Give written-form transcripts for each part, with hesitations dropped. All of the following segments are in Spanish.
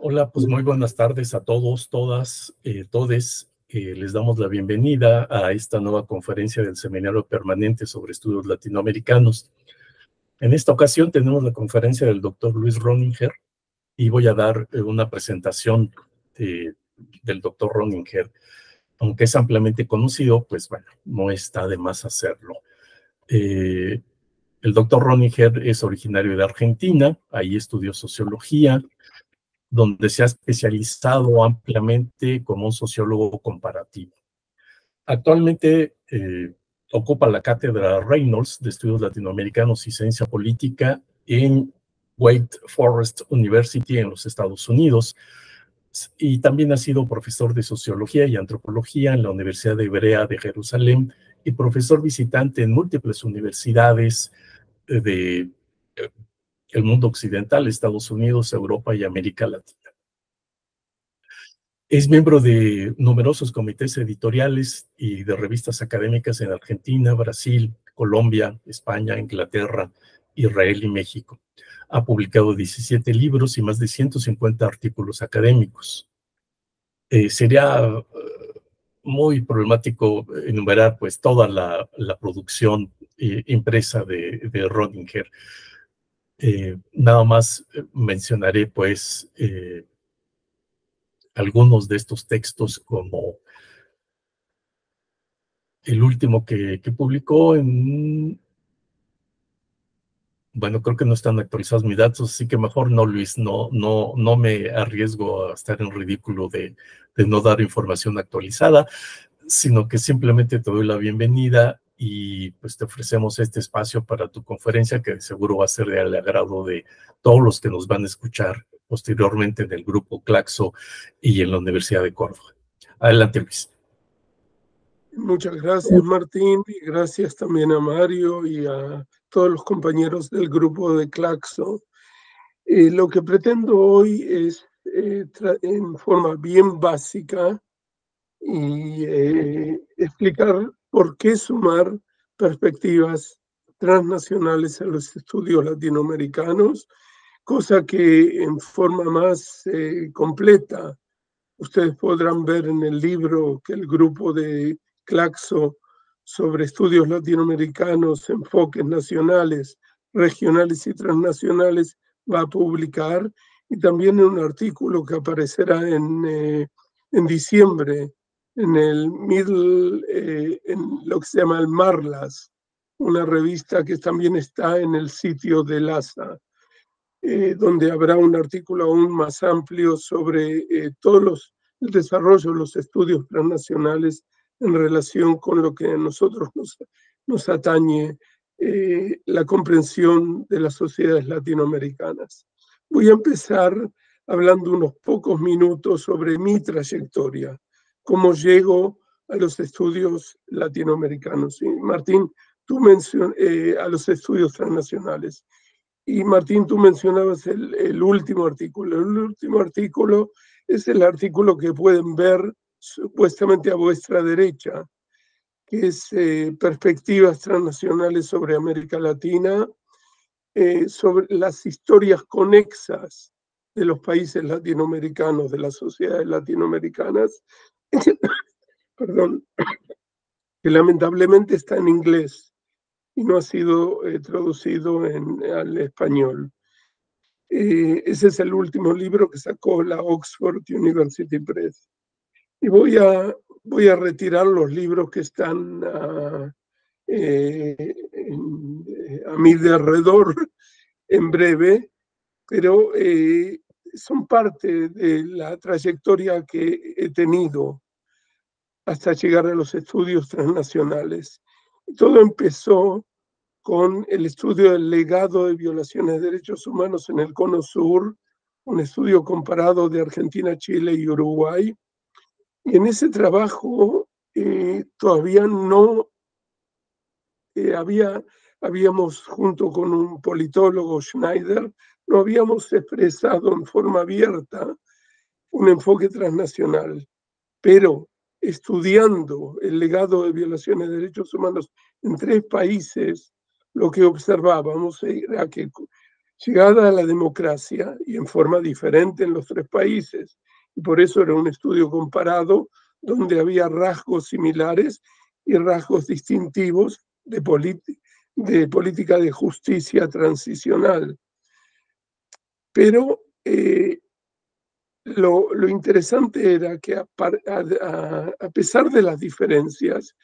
Hola, pues muy buenas tardes a todos, todas, todes. Les damos la bienvenida a esta nueva conferencia del Seminario Permanente sobre Estudios Latinoamericanos. En esta ocasión tenemos la conferencia del doctor Luis Roninger y voy a dar una presentación del doctor Roninger. Aunque es ampliamente conocido, pues bueno, no está de más hacerlo. El doctor Roninger es originario de Argentina, ahí estudió sociología, donde se ha especializado ampliamente como un sociólogo comparativo. Actualmente ocupa la cátedra Reynolds de Estudios Latinoamericanos y Ciencia Política en Wake Forest University en los Estados Unidos, y también ha sido profesor de Sociología y Antropología en la Universidad Hebrea de Jerusalén y profesor visitante en múltiples universidades de el mundo occidental, Estados Unidos, Europa y América Latina. Es miembro de numerosos comités editoriales y de revistas académicas en Argentina, Brasil, Colombia, España, Inglaterra, Israel y México. Ha publicado 17 libros y más de 150 artículos académicos. Sería muy problemático enumerar pues toda la producción impresa de Roninger. Nada más mencionaré pues algunos de estos textos, como el último que publicó bueno, creo que no están actualizados mis datos, así que mejor no, Luis, no me arriesgo a estar en ridículo de no dar información actualizada, sino que simplemente te doy la bienvenida y pues te ofrecemos este espacio para tu conferencia, que seguro va a ser del agrado de todos los que nos van a escuchar posteriormente en el grupo Claxo y en la Universidad de Córdoba. Adelante, Luis. Muchas gracias, Martín, y gracias también a Mario y a todos los compañeros del grupo de Claxo. Lo que pretendo hoy es, en forma bien básica, y explicar por qué sumar perspectivas transnacionales a los estudios latinoamericanos, cosa que en forma más completa ustedes podrán ver en el libro que el grupo de Claxo sobre estudios latinoamericanos, enfoques nacionales, regionales y transnacionales va a publicar, y también en un artículo que aparecerá en diciembre en lo que se llama el Marlas, una revista que también está en el sitio de LASA. Donde habrá un artículo aún más amplio sobre el desarrollo de los estudios transnacionales en relación con lo que a nosotros nos atañe, la comprensión de las sociedades latinoamericanas. Voy a empezar hablando unos pocos minutos sobre mi trayectoria, cómo llego a los estudios latinoamericanos. ¿Sí? Martín, tú a los estudios transnacionales. Y Martín, tú mencionabas el último artículo. El último artículo es el artículo que pueden ver supuestamente a vuestra derecha, que es Perspectivas Transnacionales sobre América Latina, sobre las historias conexas de los países latinoamericanos, de las sociedades latinoamericanas, perdón, que lamentablemente está en inglés y no ha sido traducido al español. Ese es el último libro que sacó la Oxford University Press. Y voy a retirar los libros que están a mi alrededor en breve, pero son parte de la trayectoria que he tenido hasta llegar a los estudios transnacionales. Todo empezó con el estudio del legado de violaciones de derechos humanos en el Cono Sur, un estudio comparado de Argentina, Chile y Uruguay. Y en ese trabajo todavía no habíamos, junto con un politólogo, Schneider, no habíamos expresado en forma abierta un enfoque transnacional, pero estudiando el legado de violaciones de derechos humanos en 3 países, lo que observábamos era que Llegada a la democracia, y en forma diferente en los tres países, y por eso era un estudio comparado donde había rasgos similares y rasgos distintivos de política de justicia transicional. Pero lo interesante era que a pesar de las diferencias,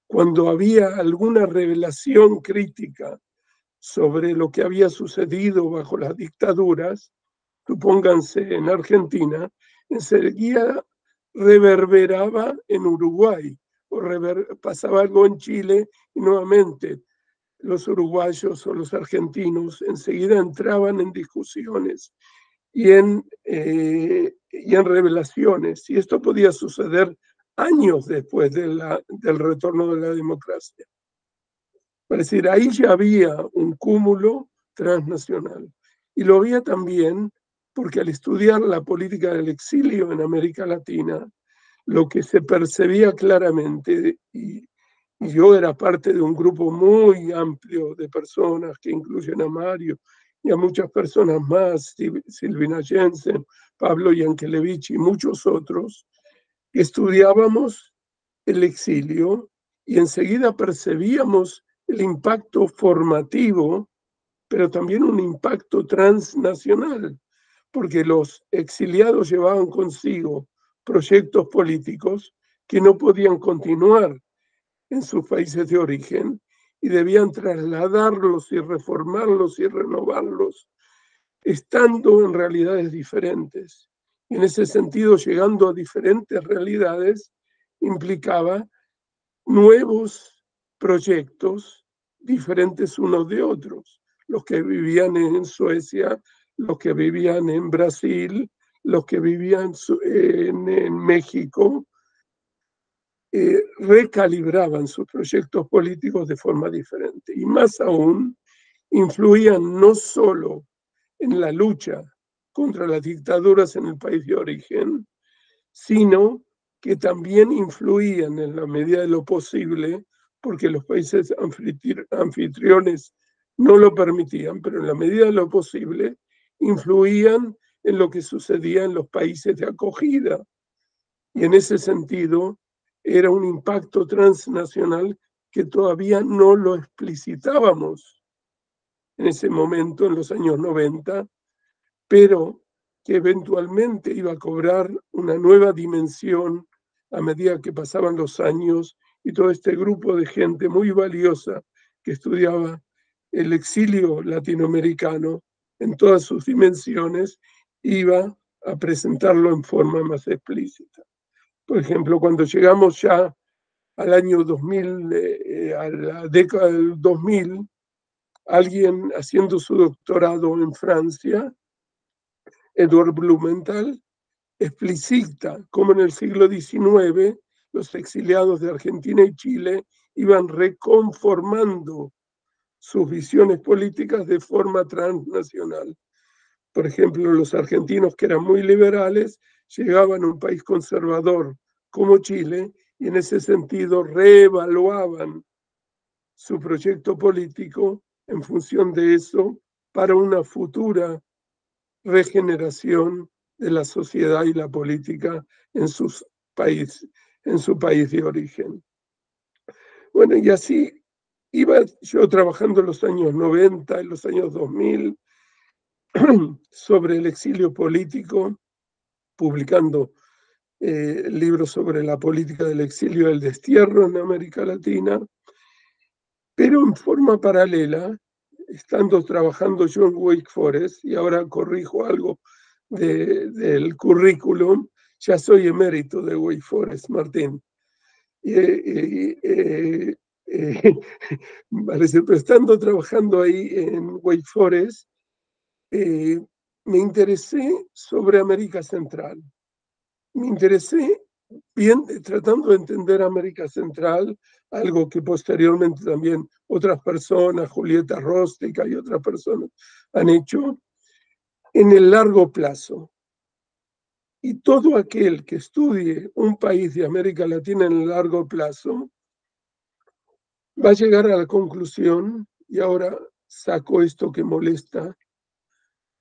cuando había alguna revelación crítica sobre lo que había sucedido bajo las dictaduras, supónganse en Argentina, enseguida reverberaba en Uruguay, o pasaba algo en Chile, y nuevamente los uruguayos o los argentinos enseguida entraban en discusiones y en revelaciones, y esto podía suceder años después del retorno de la democracia. Es decir, ahí ya había un cúmulo transnacional. Y lo había también porque al estudiar la política del exilio en América Latina, lo que se percibía claramente, y yo era parte de un grupo muy amplio de personas que incluyen a Mario y a muchas personas más, Silvina Jensen, Pablo Yankelevich y muchos otros, que estudiábamos el exilio y enseguida percibíamos el impacto formativo, pero también un impacto transnacional, porque los exiliados llevaban consigo proyectos políticos que no podían continuar en sus países de origen y debían trasladarlos y reformarlos y renovarlos, estando en realidades diferentes. Y en ese sentido, llegando a diferentes realidades, implicaba nuevos proyectos diferentes unos de otros. Los que vivían en Suecia, los que vivían en Brasil, los que vivían en México, recalibraban sus proyectos políticos de forma diferente. Y más aún, influían no solo en la lucha contra las dictaduras en el país de origen, sino que también influían en la medida de lo posible, porque los países anfitriones no lo permitían, pero en la medida de lo posible influían en lo que sucedía en los países de acogida. Y en ese sentido era un impacto transnacional que todavía no lo explicitábamos en ese momento, en los años 90, pero que eventualmente iba a cobrar una nueva dimensión a medida que pasaban los años y todo este grupo de gente muy valiosa que estudiaba el exilio latinoamericano en todas sus dimensiones iba a presentarlo en forma más explícita. Por ejemplo, cuando llegamos ya al año 2000, a la década del 2000, alguien haciendo su doctorado en Francia, Edward Blumenthal, explicita cómo en el siglo XIX los exiliados de Argentina y Chile iban reconformando sus visiones políticas de forma transnacional. Por ejemplo, los argentinos, que eran muy liberales, llegaban a un país conservador como Chile y en ese sentido reevaluaban su proyecto político en función de eso para una futura regeneración de la sociedad y la política en su país de origen. Bueno, y así iba yo trabajando en los años 90, en los años 2000, sobre el exilio político, publicando libros sobre la política del exilio y el destierro en América Latina, pero en forma paralela, estando trabajando yo en Wake Forest, y ahora corrijo algo del currículum, ya soy emérito de Wake Forest, Martín. Pero estando trabajando ahí en Wake Forest, me interesé sobre América Central. Me interesé bien tratando de entender América Central, algo que posteriormente también otras personas, Julieta Róstica y otras personas, han hecho, en el largo plazo. Y todo aquel que estudie un país de América Latina en el largo plazo va a llegar a la conclusión, y ahora saco esto que molesta,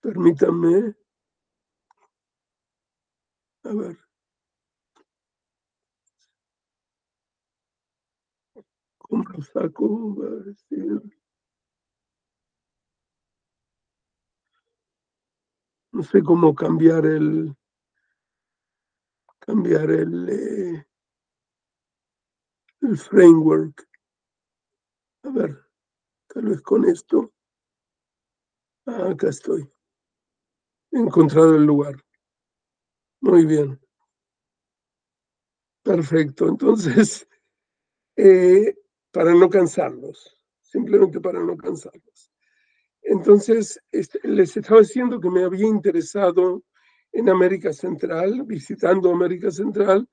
Permítanme. A ver. ¿Cómo lo saco? A ver si- No sé cómo cambiar el framework. A ver, tal vez con esto. Acá estoy. He encontrado el lugar. Muy bien. Perfecto. Entonces, para no cansarlos, simplemente para no cansarlos. Entonces, les estaba diciendo que me había interesado en América Central, visitando América Central,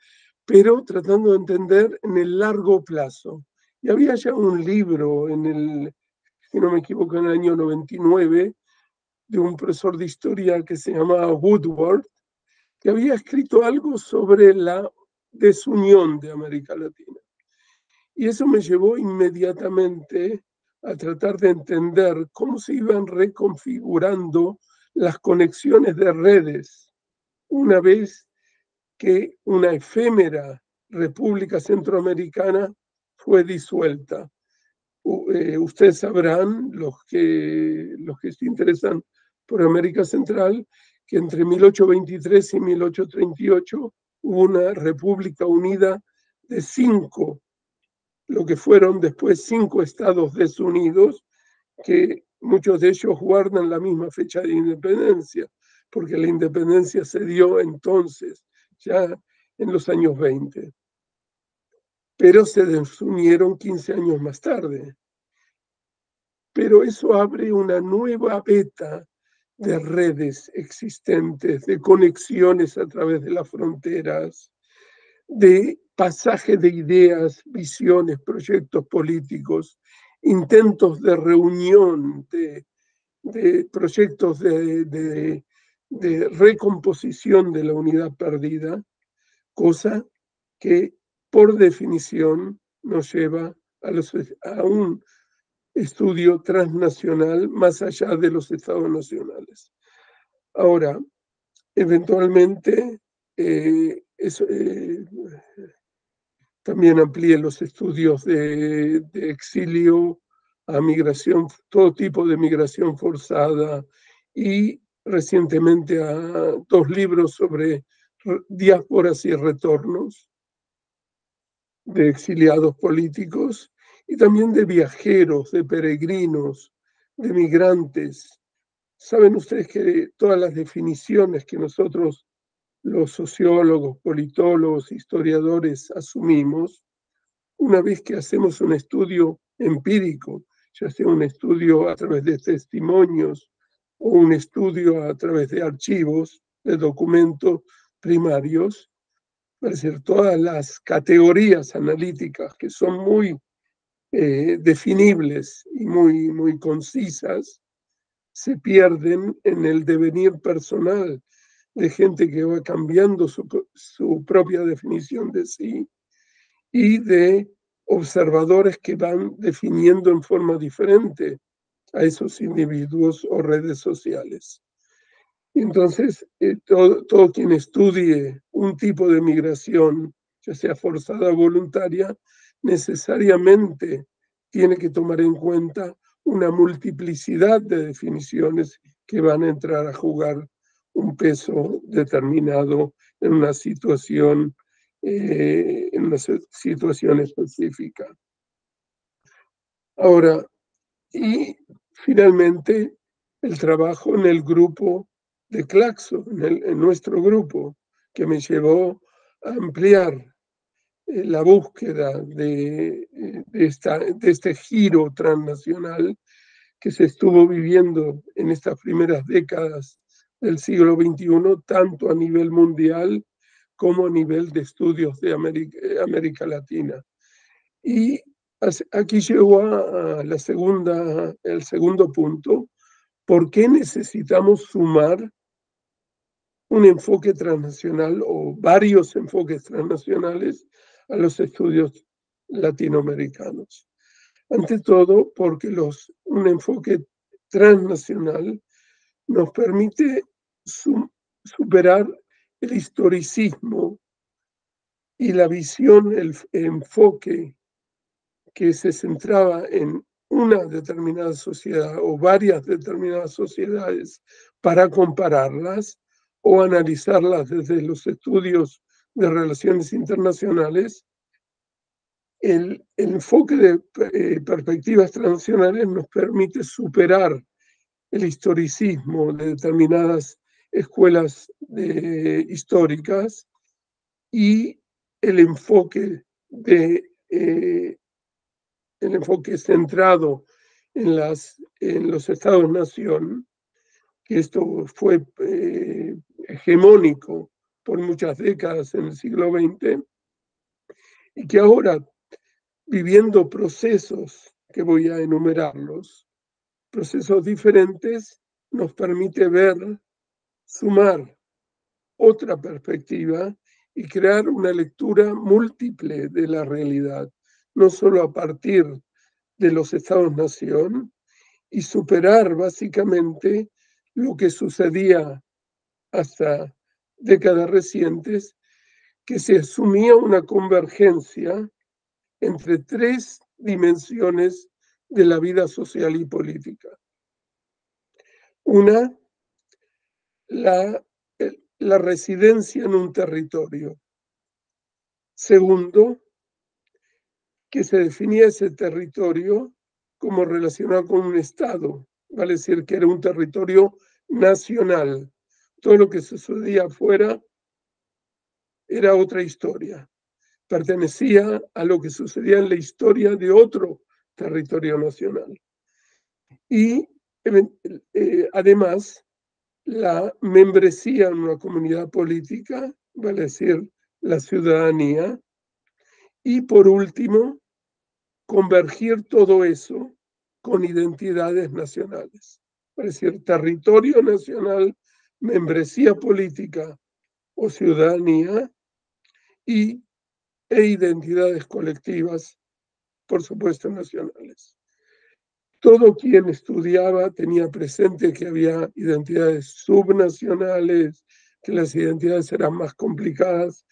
pero tratando de entender en el largo plazo. Y había ya un libro si no me equivoco, en el año 99, de un profesor de historia que se llamaba Woodward, que había escrito algo sobre la desunión de América Latina. Y eso me llevó inmediatamente a tratar de entender cómo se iban reconfigurando las conexiones de redes una vez que una efémera República Centroamericana fue disuelta. Ustedes sabrán, los que se interesan por América Central, que entre 1823 y 1838 hubo una República Unida de 5, lo que fueron después 5 estados desunidos, que muchos de ellos guardan la misma fecha de independencia, porque la independencia se dio entonces, ya en los años 20, pero se desunieron 15 años más tarde. Pero eso abre una nueva beta de redes existentes, de conexiones a través de las fronteras, de pasaje de ideas, visiones, proyectos políticos, intentos de reunión, de proyectos de recomposición de la unidad perdida, cosa que por definición nos lleva a un estudio transnacional más allá de los estados nacionales. Ahora, eventualmente, también amplíe los estudios de exilio a migración, todo tipo de migración forzada, y recientemente a 2 libros sobre diásporas y retornos de exiliados políticos, y también de viajeros, de peregrinos, de migrantes. Saben ustedes que todas las definiciones que nosotros, los sociólogos, politólogos, historiadores, asumimos, una vez que hacemos un estudio empírico, ya sea un estudio a través de testimonios o un estudio a través de archivos, de documentos primarios, es decir, todas las categorías analíticas que son muy definibles y muy concisas, se pierden en el devenir personal de gente que va cambiando su propia definición de sí, y de observadores que van definiendo en forma diferente a esos individuos o redes sociales. Entonces, todo quien estudie un tipo de migración, ya sea forzada o voluntaria, necesariamente tiene que tomar en cuenta una multiplicidad de definiciones que van a entrar a jugar un peso determinado en una situación específica. Ahora, y finalmente, el trabajo en el grupo de Claxo, en nuestro grupo, que me llevó a ampliar la búsqueda de este giro transnacional que se estuvo viviendo en estas primeras décadas del siglo XXI, tanto a nivel mundial como a nivel de estudios de América Latina. Y aquí llegó el segundo punto: ¿por qué necesitamos sumar un enfoque transnacional o varios enfoques transnacionales a los estudios latinoamericanos? Ante todo, porque un enfoque transnacional nos permite superar el historicismo y la visión, el enfoque que se centraba en una determinada sociedad o varias determinadas sociedades para compararlas o analizarlas desde los estudios de relaciones internacionales. El enfoque de perspectivas transnacionales nos permite superar el historicismo de determinadas escuelas históricas y el enfoque centrado en los estados-nación, que esto fue hegemónico por muchas décadas en el siglo XX, y que ahora, viviendo procesos que voy a enumerarlos, procesos diferentes, nos permite sumar otra perspectiva y crear una lectura múltiple de la realidad, no solo a partir de los estados-nación, y superar básicamente lo que sucedía hasta décadas recientes, que se asumía una convergencia entre tres dimensiones de la vida social y política. Una, la residencia en un territorio. Segundo, que se definía ese territorio como relacionado con un Estado, vale decir que era un territorio nacional. Todo lo que sucedía afuera era otra historia, pertenecía a lo que sucedía en la historia de otro territorio nacional. Y además, la membresía en una comunidad política, vale decir, la ciudadanía. Y por último, convergir todo eso con identidades nacionales. Es decir, territorio nacional, membresía política o ciudadanía e identidades colectivas, por supuesto, nacionales. Todo quien estudiaba tenía presente que había identidades subnacionales, que las identidades eran más complicadas,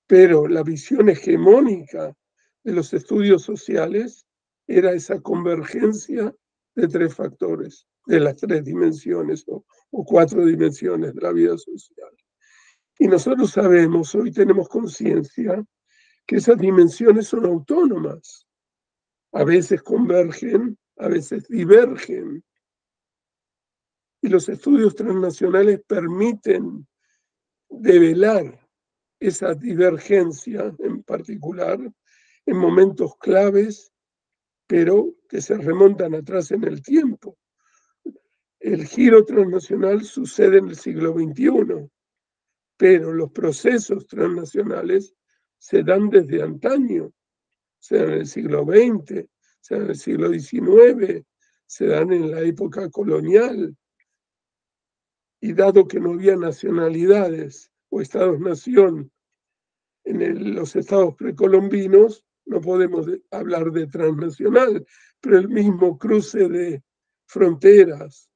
pero la visión hegemónica de los estudios sociales era esa convergencia de tres factores, de las tres dimensiones o cuatro dimensiones de la vida social. Y nosotros sabemos, hoy tenemos conciencia, que esas dimensiones son autónomas. A veces convergen, a veces divergen. Y los estudios transnacionales permiten develar esa divergencia en particular en momentos claves, pero que se remontan atrás en el tiempo. El giro transnacional sucede en el siglo XXI, pero los procesos transnacionales se dan desde antaño, se dan en el siglo XX, se dan en el siglo XIX, se dan en la época colonial. Y dado que no había nacionalidades o estados-nación en los estados precolombinos, no podemos hablar de transnacional, pero el mismo cruce de fronteras,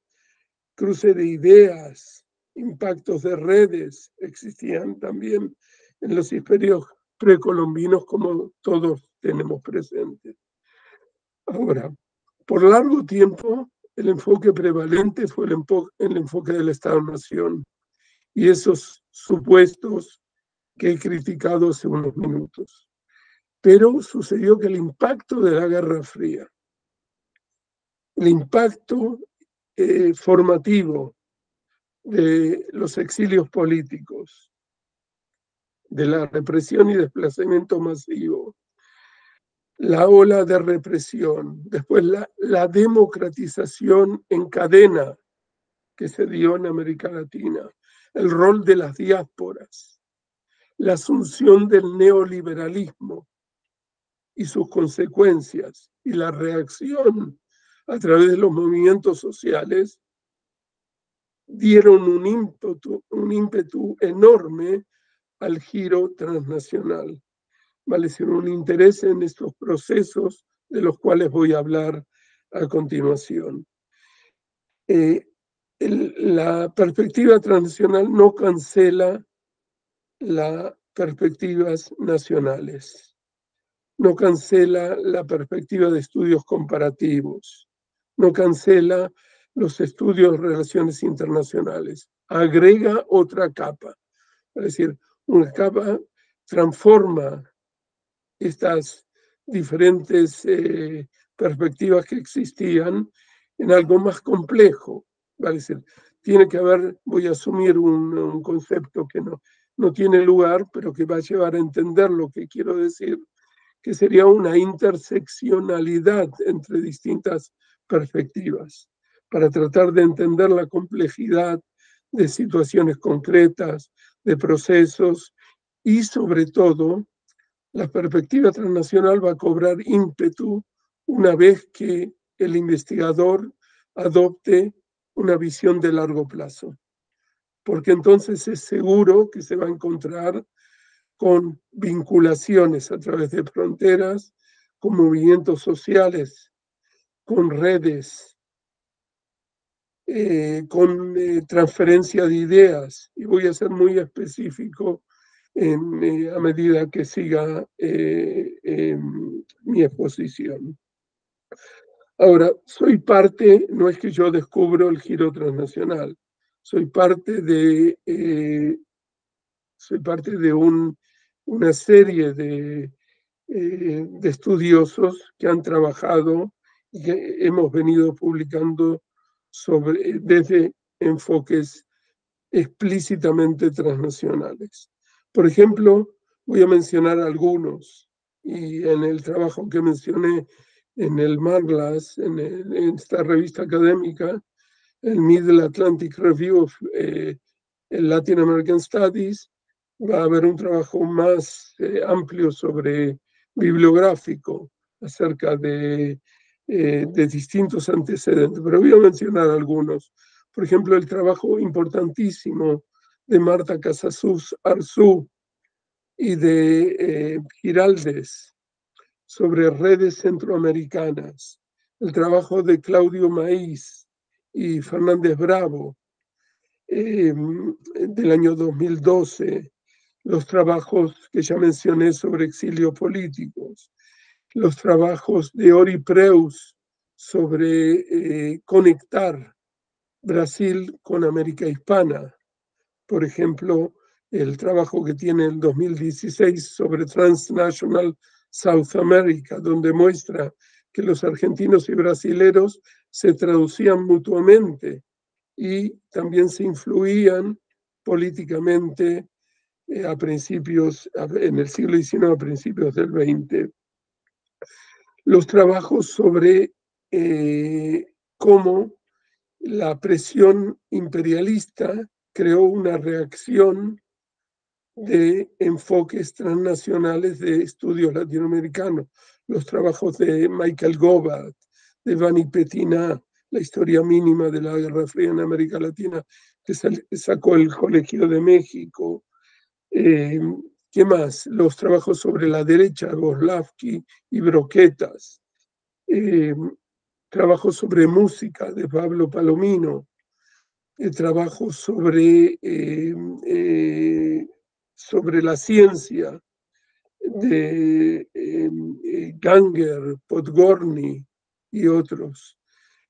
cruce de ideas, impactos de redes existían también en los imperios precolombinos, como todos tenemos presente. Ahora, por largo tiempo, el enfoque prevalente fue el enfoque del Estado-Nación y esos supuestos que he criticado hace unos minutos. Pero sucedió que el impacto de la Guerra Fría, el impacto formativo de los exilios políticos, de la represión y desplazamiento masivo, la ola de represión, después la democratización en cadena que se dio en América Latina, el rol de las diásporas, la asunción del neoliberalismo y sus consecuencias y la reacción a través de los movimientos sociales dieron un ímpetu enorme al giro transnacional. Vale decir, un interés en estos procesos de los cuales voy a hablar a continuación. la perspectiva transnacional no cancela las perspectivas nacionales, no cancela la perspectiva de estudios comparativos, no cancela los estudios de relaciones internacionales, agrega otra capa, es decir, una capa transforma estas diferentes perspectivas que existían en algo más complejo. Es decir, tiene que haber, voy a asumir un concepto que no tiene lugar, pero que va a llevar a entender lo que quiero decir, que sería una interseccionalidad entre distintas perspectivas, para tratar de entender la complejidad de situaciones concretas, de procesos y sobre todo la perspectiva transnacional va a cobrar ímpetu una vez que el investigador adopte una visión de largo plazo, porque entonces es seguro que se va a encontrar con vinculaciones a través de fronteras, con movimientos sociales, con redes, con transferencia de ideas, y voy a ser muy específico a medida que siga mi exposición. Ahora, soy parte, no es que yo descubro el giro transnacional, soy parte de una serie de estudiosos que han trabajado y que hemos venido publicando desde enfoques explícitamente transnacionales. Por ejemplo, voy a mencionar algunos, y en el trabajo que mencioné en el MARLAS, en esta revista académica, el Middle Atlantic Review of Latin American Studies, va a haber un trabajo más amplio bibliográfico acerca de distintos antecedentes, pero voy a mencionar algunos. Por ejemplo, el trabajo importantísimo de Marta Casasus Arzú y de Giraldes sobre redes centroamericanas, el trabajo de Claudio Maíz y Fernández Bravo del año 2012, los trabajos que ya mencioné sobre exilios políticos, los trabajos de Ori Preus sobre conectar Brasil con América Hispana, por ejemplo, el trabajo que tiene en 2016 sobre Transnational South America, donde muestra que los argentinos y brasileros se traducían mutuamente y también se influían políticamente en el siglo XIX, a principios del XX. Los trabajos sobre cómo la presión imperialista creó una reacción de enfoques transnacionales de estudios latinoamericanos. Los trabajos de Michael Gobat, de Vanni Petina, la historia mínima de la Guerra Fría en América Latina, que sacó el Colegio de México. ¿Qué más? Los trabajos sobre la derecha, Goslavsky y Broquetas. Trabajos sobre música de Pablo Palomino. Trabajos sobre la ciencia de Ganger, Podgorny y otros.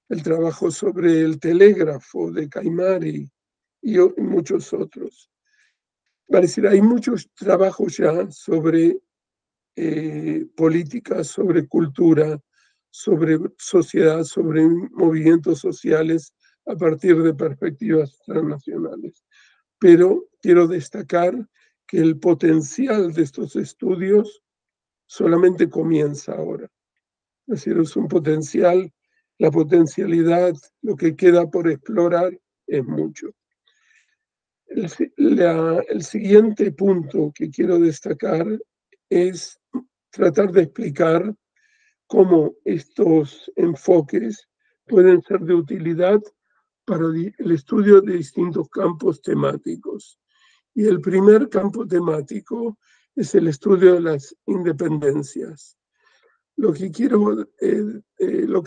El trabajo sobre el telégrafo de Caimari y muchos otros. Es decir, hay muchos trabajos ya sobre política, sobre cultura, sobre sociedad, sobre movimientos sociales a partir de perspectivas transnacionales. Pero quiero destacar que el potencial de estos estudios solamente comienza ahora. Es decir, es un potencial, la potencialidad, lo que queda por explorar es mucho. El siguiente punto que quiero destacar es tratar de explicar cómo estos enfoques pueden ser de utilidad para el estudio de distintos campos temáticos. Y el primer campo temático es el estudio de las independencias. Lo que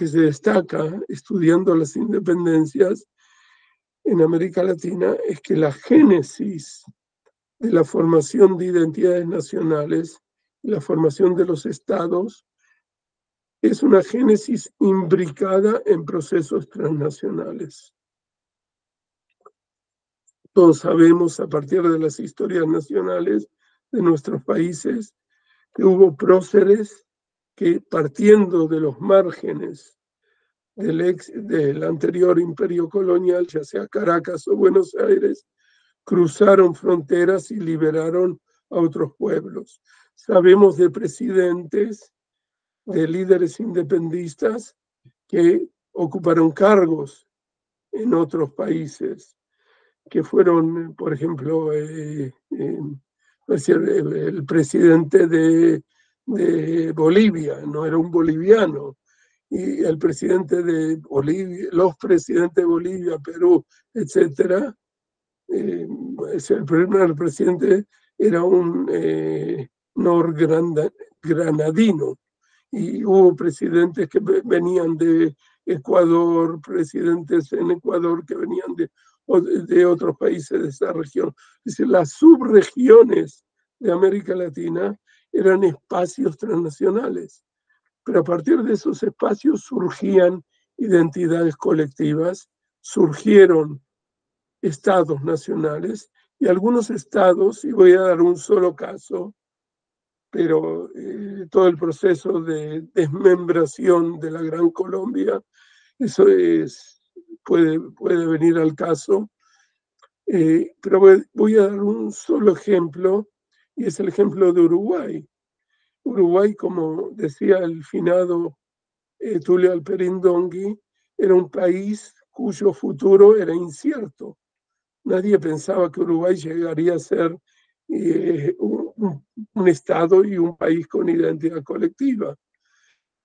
se destaca estudiando las independencias en América Latina es que la génesis de la formación de identidades nacionales, la formación de los estados, es una génesis imbricada en procesos transnacionales. Todos sabemos a partir de las historias nacionales de nuestros países que hubo próceres que, partiendo de los márgenes del anterior imperio colonial, ya sea Caracas o Buenos Aires, cruzaron fronteras y liberaron a otros pueblos. Sabemos de presidentes, de líderes independistas que ocuparon cargos en otros países, que fueron, por ejemplo, el presidente de Bolivia, no era un boliviano, y el presidente de Bolivia, los presidentes de Bolivia, Perú, etcétera. El primer presidente era un norgranadino, y hubo presidentes que venían de Ecuador, presidentes en Ecuador que venían de otros países de esa región. Es decir, las subregiones de América Latina eran espacios transnacionales, pero a partir de esos espacios surgían identidades colectivas, surgieron estados nacionales, y algunos estados, y voy a dar un solo caso, pero todo el proceso de desmembración de la Gran Colombia, eso puede venir al caso, pero voy a dar un solo ejemplo, y es el ejemplo de Uruguay. Uruguay, como decía el finado Tulio Alperín Dongui, era un país cuyo futuro era incierto. Nadie pensaba que Uruguay llegaría a ser un estado y un país con identidad colectiva.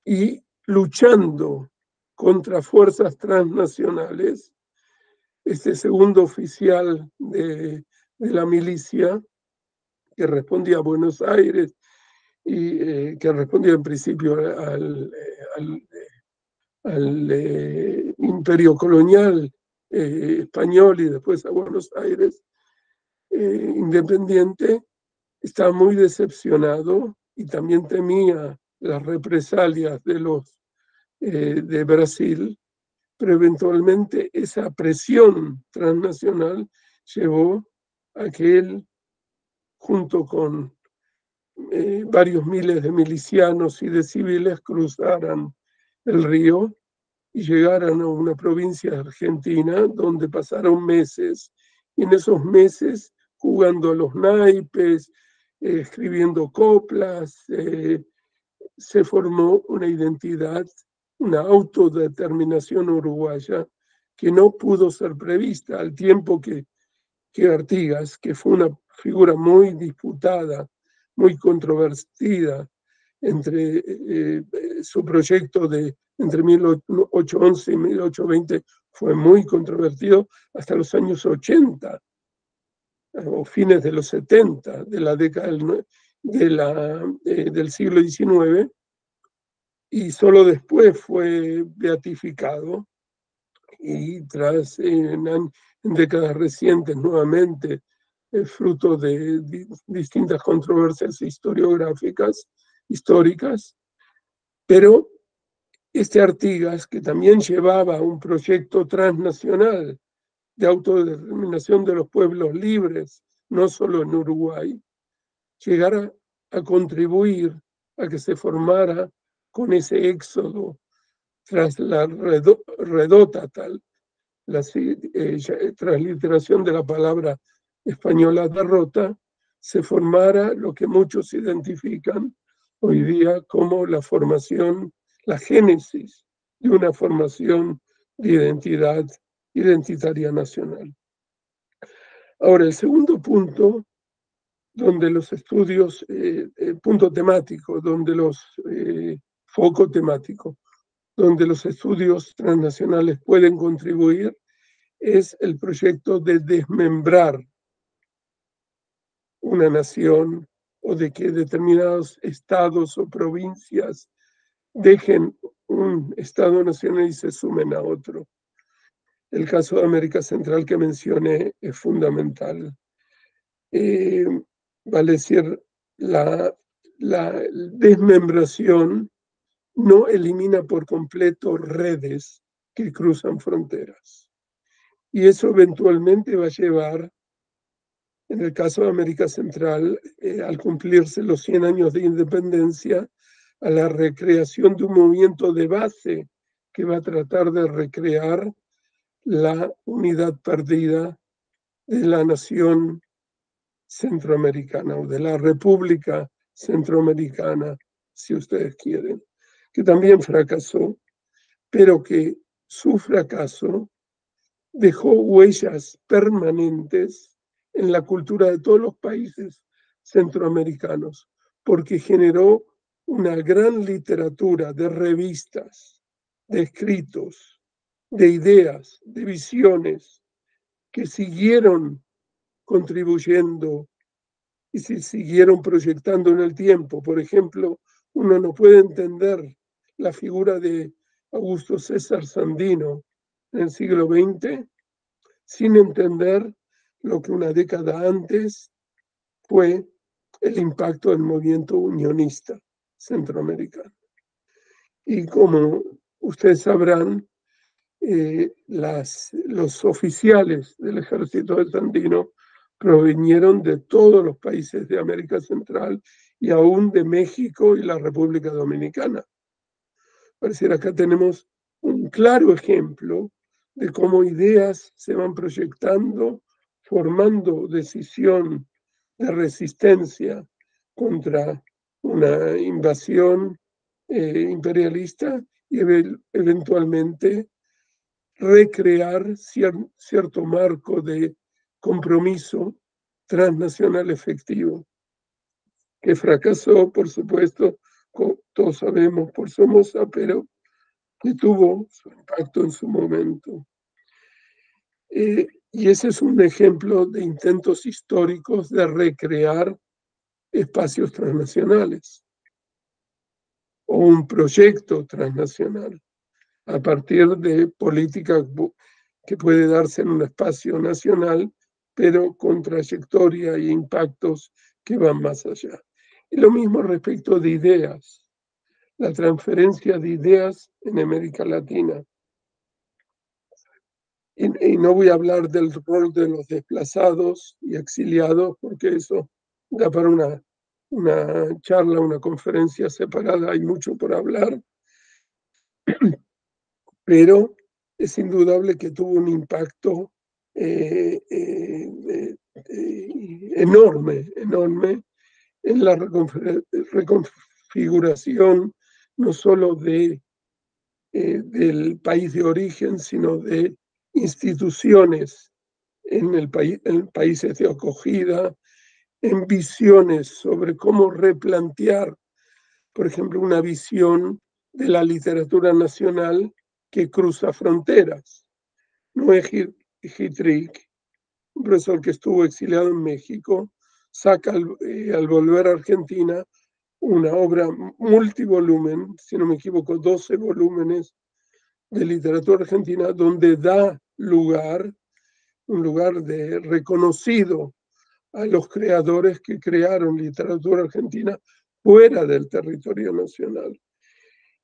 Y luchando contra fuerzas transnacionales, este segundo oficial de la milicia, que respondía a Buenos Aires y que respondía en principio al imperio colonial español y después a Buenos Aires, independiente, estaba muy decepcionado y también temía las represalias de Brasil, pero eventualmente esa presión transnacional llevó a que él, junto con varios miles de milicianos y de civiles, cruzaran el río y llegaran a una provincia de Argentina donde pasaron meses, y en esos meses jugando a los naipes, escribiendo coplas, se formó una identidad, una autodeterminación uruguaya que no pudo ser prevista, al tiempo que Artigas, que fue una figura muy disputada, muy controvertida, entre su proyecto entre 1811 y 1820 fue muy controvertido hasta los años 80 o fines de los 70 de la década del siglo XIX, y solo después fue beatificado, y tras en décadas recientes nuevamente fruto de distintas controversias históricas, pero este Artigas, que también llevaba un proyecto transnacional de autodeterminación de los pueblos libres, no solo en Uruguay, llegara a contribuir a que se formara con ese éxodo tras la redota la transliteración de la palabra española derrota, se formara lo que muchos identifican hoy día como la génesis de una formación de identitaria nacional. Ahora, el segundo punto, donde los estudios, punto temático, foco temático, donde los estudios transnacionales pueden contribuir, es el proyecto de desmembrar una nación, o de que determinados estados o provincias dejen un estado nacional y se sumen a otro. el caso de América Central que mencioné es fundamental. Vale decir, la desmembración no elimina por completo redes que cruzan fronteras. Y eso eventualmente va a llevar, en el caso de América Central, al cumplirse los 100 años de independencia, a la recreación de un movimiento de base que va a tratar de recrear la unidad perdida de la nación centroamericana o de la República Centroamericana, si ustedes quieren, que también fracasó, pero que su fracaso dejó huellas permanentes en la cultura de todos los países centroamericanos, porque generó una gran literatura de revistas, de escritos, de ideas, de visiones, que siguieron contribuyendo y se siguieron proyectando en el tiempo. Por ejemplo, uno no puede entender la figura de Augusto César Sandino en el siglo XX sin entender lo que una década antes fue el impacto del movimiento unionista centroamericano. Y como ustedes sabrán, los oficiales del ejército de Sandino provinieron de todos los países de América Central y aún de México y la República Dominicana. Pareciera acá tenemos un claro ejemplo de cómo ideas se van proyectando, formando decisión de resistencia contra una invasión imperialista y eventualmente recrear cierto marco de compromiso transnacional efectivo, que fracasó, por supuesto, todos sabemos, por Somoza, pero que tuvo su impacto en su momento. Y ese es un ejemplo de intentos históricos de recrear espacios transnacionales o un proyecto transnacional a partir de política que puede darse en un espacio nacional, pero con trayectoria e impactos que van más allá. Y lo mismo respecto de ideas, la transferencia de ideas en América Latina. Y no voy a hablar del rol de los desplazados y exiliados, porque eso da para una charla, una conferencia separada, hay mucho por hablar, pero es indudable que tuvo un impacto enorme en la reconfiguración no solo del país de origen, sino de instituciones en países de acogida, en visiones sobre cómo replantear, por ejemplo, una visión de la literatura nacional que cruza fronteras. Noé Hitrig, un profesor que estuvo exiliado en México, saca al volver a Argentina una obra multivolumen, si no me equivoco, 12 volúmenes de literatura argentina, donde da lugar, un lugar de reconocido a los creadores que crearon literatura argentina fuera del territorio nacional.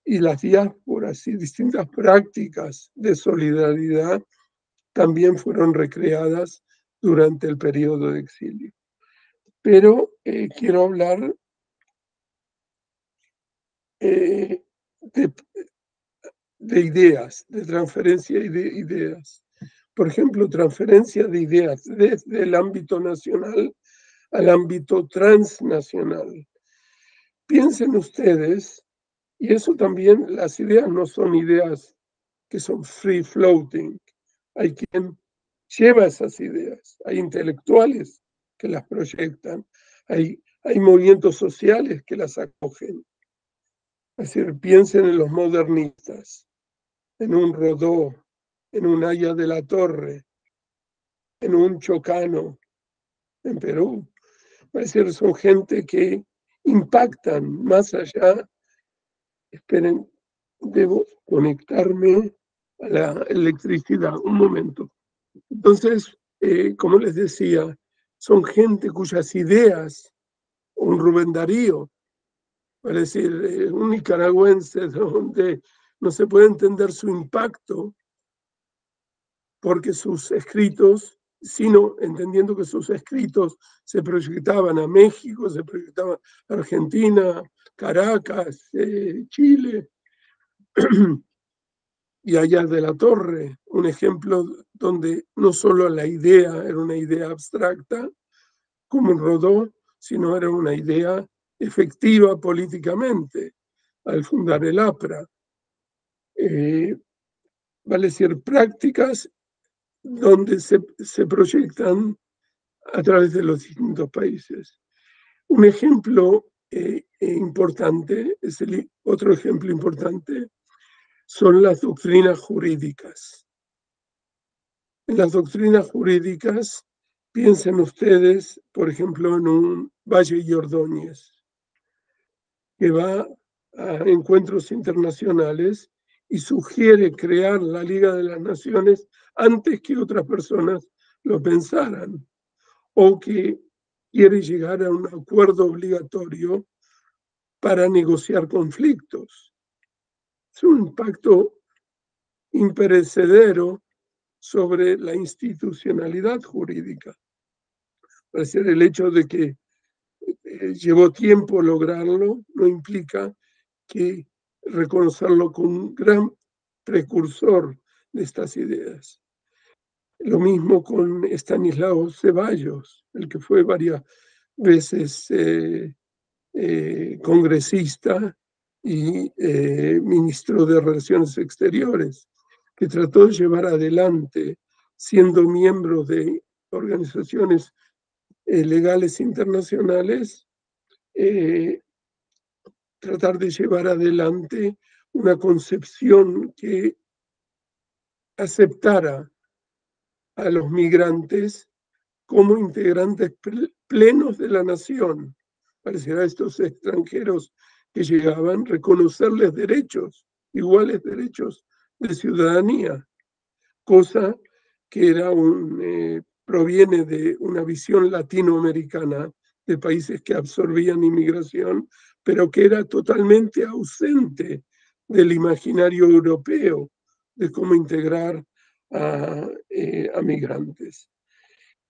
Y las diásporas y distintas prácticas de solidaridad también fueron recreadas durante el periodo de exilio. Pero quiero hablar de ideas, de transferencia de ideas. Por ejemplo, transferencia de ideas desde el ámbito nacional al ámbito transnacional. Piensen ustedes, y eso también, las ideas no son ideas que son free floating. Hay quien lleva esas ideas, hay intelectuales que las proyectan, hay movimientos sociales que las acogen. Es decir, piensen en los modernistas, en un Rodó, en un Aya de la Torre, en un Chocano, en Perú. Es decir, son gente que impactan más allá. Esperen, debo conectarme a la electricidad. Un momento. Entonces, como les decía, son gente cuyas ideas, un Rubén Darío, es decir, un nicaragüense donde no se puede entender su impacto porque sus escritos, sino entendiendo que sus escritos se proyectaban a México, se proyectaban a Argentina, Caracas, Chile, y Allá de la Torre, un ejemplo donde no solo la idea era una idea abstracta, como en Rodó, sino era una idea efectiva políticamente, al fundar el APRA. Vale decir, prácticas donde se proyectan a través de los distintos países. Un ejemplo importante, otro ejemplo importante, son las doctrinas jurídicas. En las doctrinas jurídicas, piensen ustedes, por ejemplo, en un Valle y Ordóñez, que va a encuentros internacionales y sugiere crear la Liga de las Naciones antes que otras personas lo pensaran, o que quiere llegar a un acuerdo obligatorio para negociar conflictos. Es un impacto imperecedero sobre la institucionalidad jurídica. Es decir, el hecho de que llevó tiempo lograrlo no implica que reconocerlo como un gran precursor de estas ideas. Lo mismo con Estanislao Ceballos, el que fue varias veces congresista y ministro de Relaciones Exteriores, que trató de llevar adelante, siendo miembro de organizaciones legales internacionales, tratar de llevar adelante una concepción que aceptara a los migrantes como integrantes plenos de la nación. Pareciera a estos extranjeros que llegaban reconocerles derechos, iguales derechos de ciudadanía, cosa que era proviene de una visión latinoamericana de países que absorbían inmigración, pero que era totalmente ausente del imaginario europeo de cómo integrar a migrantes.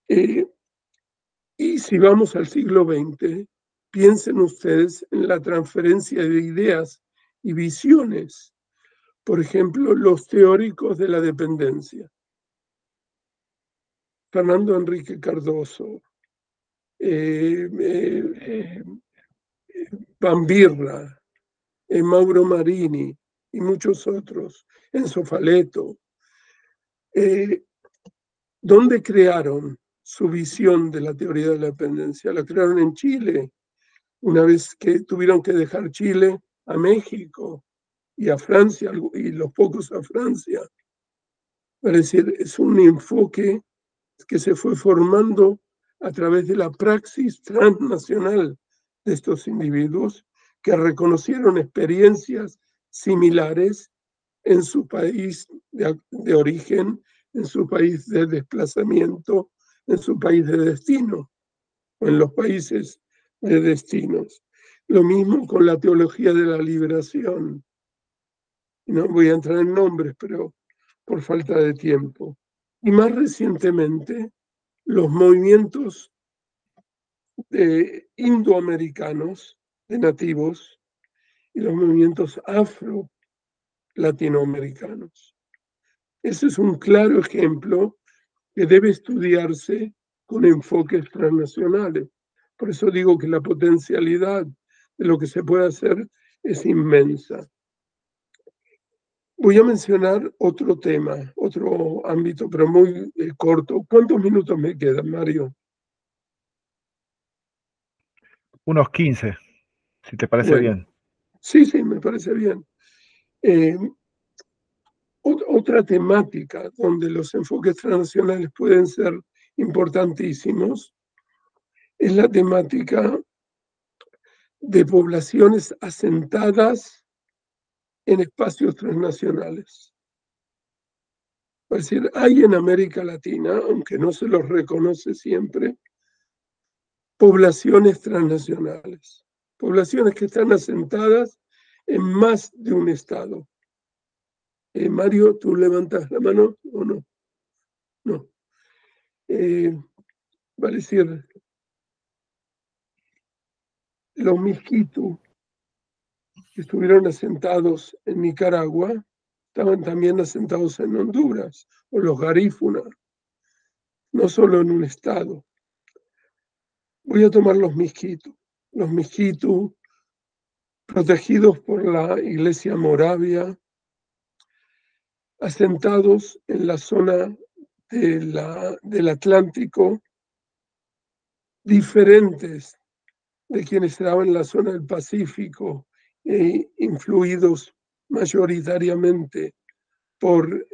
Y si vamos al siglo XX, piensen ustedes en la transferencia de ideas y visiones. Por ejemplo, los teóricos de la dependencia. Fernando Enrique Cardoso, Bambirra, Mauro Marini y muchos otros, Enzo Faleto, ¿dónde crearon su visión de la teoría de la dependencia? La crearon en Chile, una vez que tuvieron que dejar Chile a México y a Francia, y los pocos a Francia. Es decir, es un enfoque que se fue formando a través de la praxis transnacional de estos individuos que reconocieron experiencias similares en su país de origen, en su país de desplazamiento, en su país de destino, o en los países de destinos. Lo mismo con la teología de la liberación. No voy a entrar en nombres, pero por falta de tiempo. Y más recientemente, los movimientos indoamericanos, de nativos, y los movimientos afro-latinoamericanos. Ese es un claro ejemplo que debe estudiarse con enfoques transnacionales. Por eso digo que la potencialidad de lo que se puede hacer es inmensa. Voy a mencionar otro tema, otro ámbito, pero muy corto. ¿Cuántos minutos me quedan, Mario? Unos 15, si te parece bien. Sí, me parece bien. Otra temática donde los enfoques transnacionales pueden ser importantísimos es la temática de poblaciones asentadas en espacios transnacionales. Es decir, hay en América Latina, aunque no se los reconoce siempre, poblaciones transnacionales, poblaciones que están asentadas en más de un estado. Mario, ¿tú levantas la mano o no? No. Vale decir, los Miskitu, que estuvieron asentados en Nicaragua, estaban también asentados en Honduras, o los Garífuna, no solo en un estado. Voy a tomar los Miskitu. Los Miskitu, protegidos por la Iglesia Moravia, asentados en la zona del Atlántico, diferentes de quienes estaban en la zona del Pacífico, influidos mayoritariamente por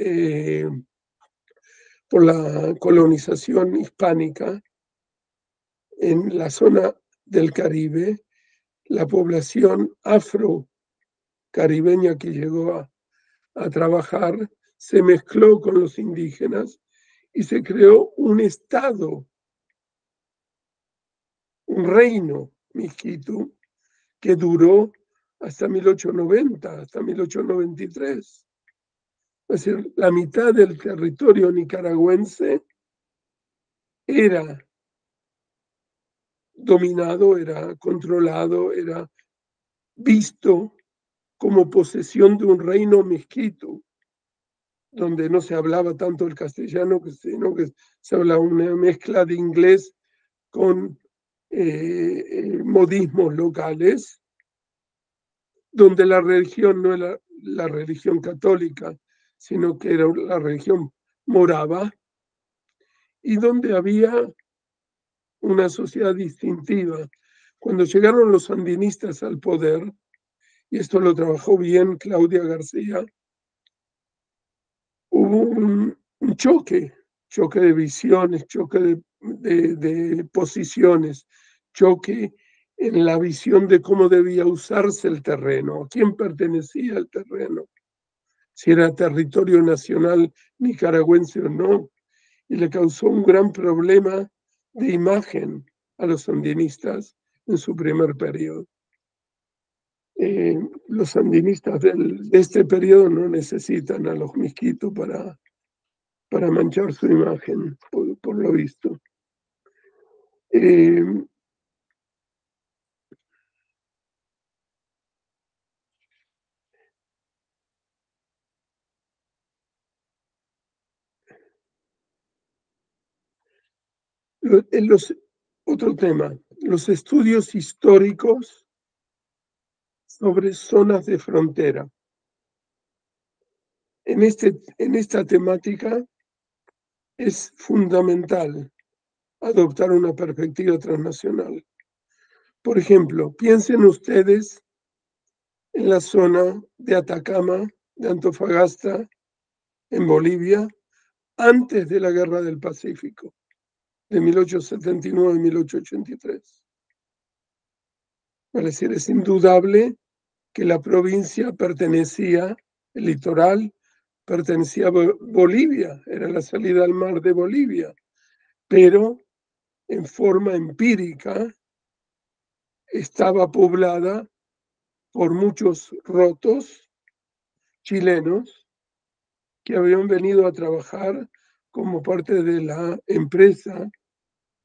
la colonización hispánica. En la zona del Caribe, la población afro-caribeña que llegó a trabajar se mezcló con los indígenas y se creó un estado, un reino Miskitu, que duró hasta 1890, hasta 1893. Es decir, la mitad del territorio nicaragüense era dominado, era controlado, era visto como posesión de un reino Miskitu, donde no se hablaba tanto el castellano, sino que se hablaba una mezcla de inglés con modismos locales, donde la religión no era la religión católica, sino que era la religión morava, y donde había una sociedad distintiva. Cuando llegaron los sandinistas al poder, y esto lo trabajó bien Claudia García, hubo un choque de visiones, choque de posiciones, choque en la visión de cómo debía usarse el terreno, a quién pertenecía el terreno, si era territorio nacional nicaragüense o no, y le causó un gran problema de imagen a los sandinistas en su primer periodo. Los sandinistas de este periodo no necesitan a los Miskitu para manchar su imagen, por lo visto. Otro tema, los estudios históricos sobre zonas de frontera. En esta temática es fundamental adoptar una perspectiva transnacional. Por ejemplo, piensen ustedes en la zona de Atacama, de Antofagasta, en Bolivia, antes de la Guerra del Pacífico, de 1879-1883. Es decir, es indudable que la provincia pertenecía, el litoral, pertenecía a Bolivia, era la salida al mar de Bolivia, pero en forma empírica estaba poblada por muchos rotos chilenos que habían venido a trabajar como parte de la empresa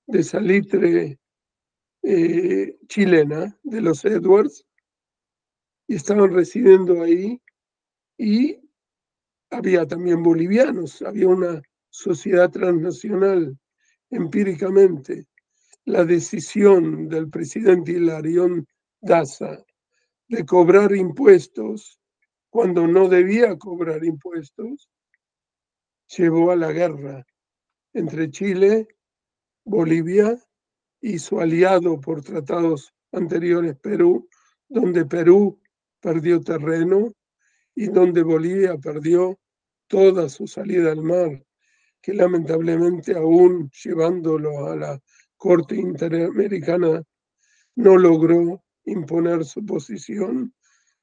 de salitre chilena de los Edwards, y estaban residiendo ahí, y había también bolivianos, había una sociedad transnacional. Empíricamente, la decisión del presidente Hilarión Daza de cobrar impuestos cuando no debía cobrar impuestos llevó a la guerra entre Chile, Bolivia y su aliado por tratados anteriores, Perú, donde Perú perdió terreno y donde Bolivia perdió toda su salida al mar, que lamentablemente aún llevándolo a la Corte Interamericana no logró imponer su posición,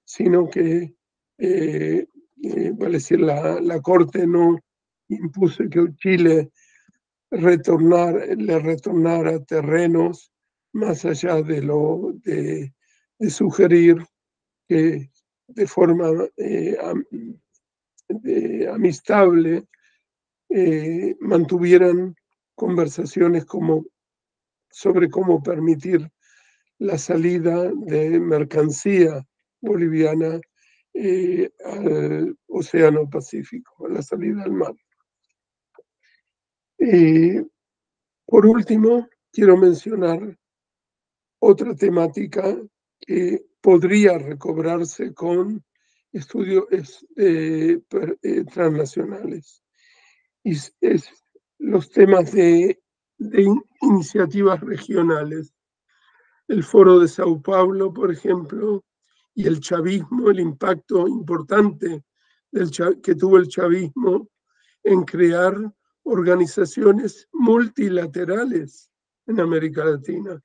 sino que vale decir, la Corte no impuse que Chile le retornara terrenos más allá de sugerir que de forma amistable mantuvieran conversaciones sobre cómo permitir la salida de mercancía boliviana al Océano Pacífico, a la salida al mar. Por último, quiero mencionar otra temática que podría recobrarse con estudios transnacionales, y es los temas de iniciativas regionales. El Foro de Sao Paulo, por ejemplo, y el chavismo, el impacto importante que tuvo el chavismo en crear organizaciones multilaterales en América Latina.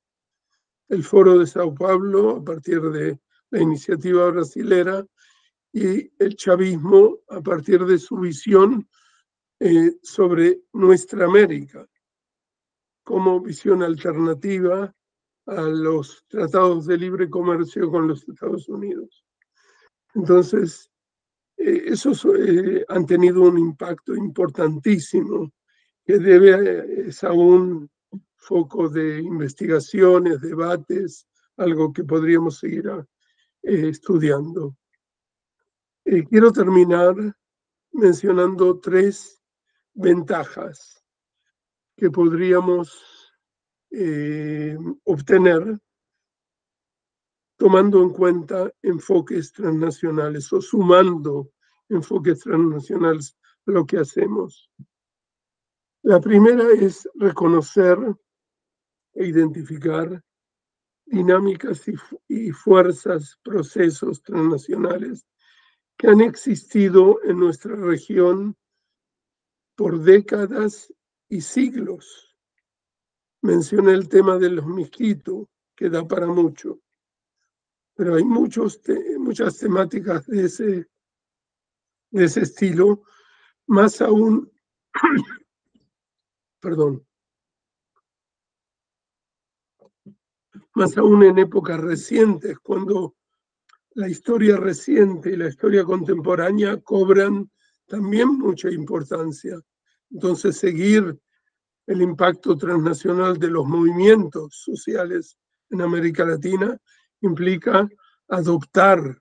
El Foro de Sao Paulo, a partir de la iniciativa brasilera, y el chavismo, a partir de su visión sobre nuestra América, como visión alternativa a los tratados de libre comercio con los Estados Unidos. Entonces, esos han tenido un impacto importantísimo que es aún foco de investigaciones, debates, algo que podríamos seguir estudiando. Quiero terminar mencionando 3 ventajas que podríamos obtener tomando en cuenta enfoques transnacionales o sumando enfoques transnacionales a lo que hacemos. La primera es reconocer e identificar dinámicas y fuerzas, procesos transnacionales que han existido en nuestra región por décadas y siglos. Mencioné el tema de los mosquitos, que da para mucho, pero hay muchas temáticas de ese estilo, más aún, perdón, más aún en épocas recientes, cuando la historia reciente y la historia contemporánea cobran también mucha importancia. Entonces, seguir el impacto transnacional de los movimientos sociales en América Latina implica adoptar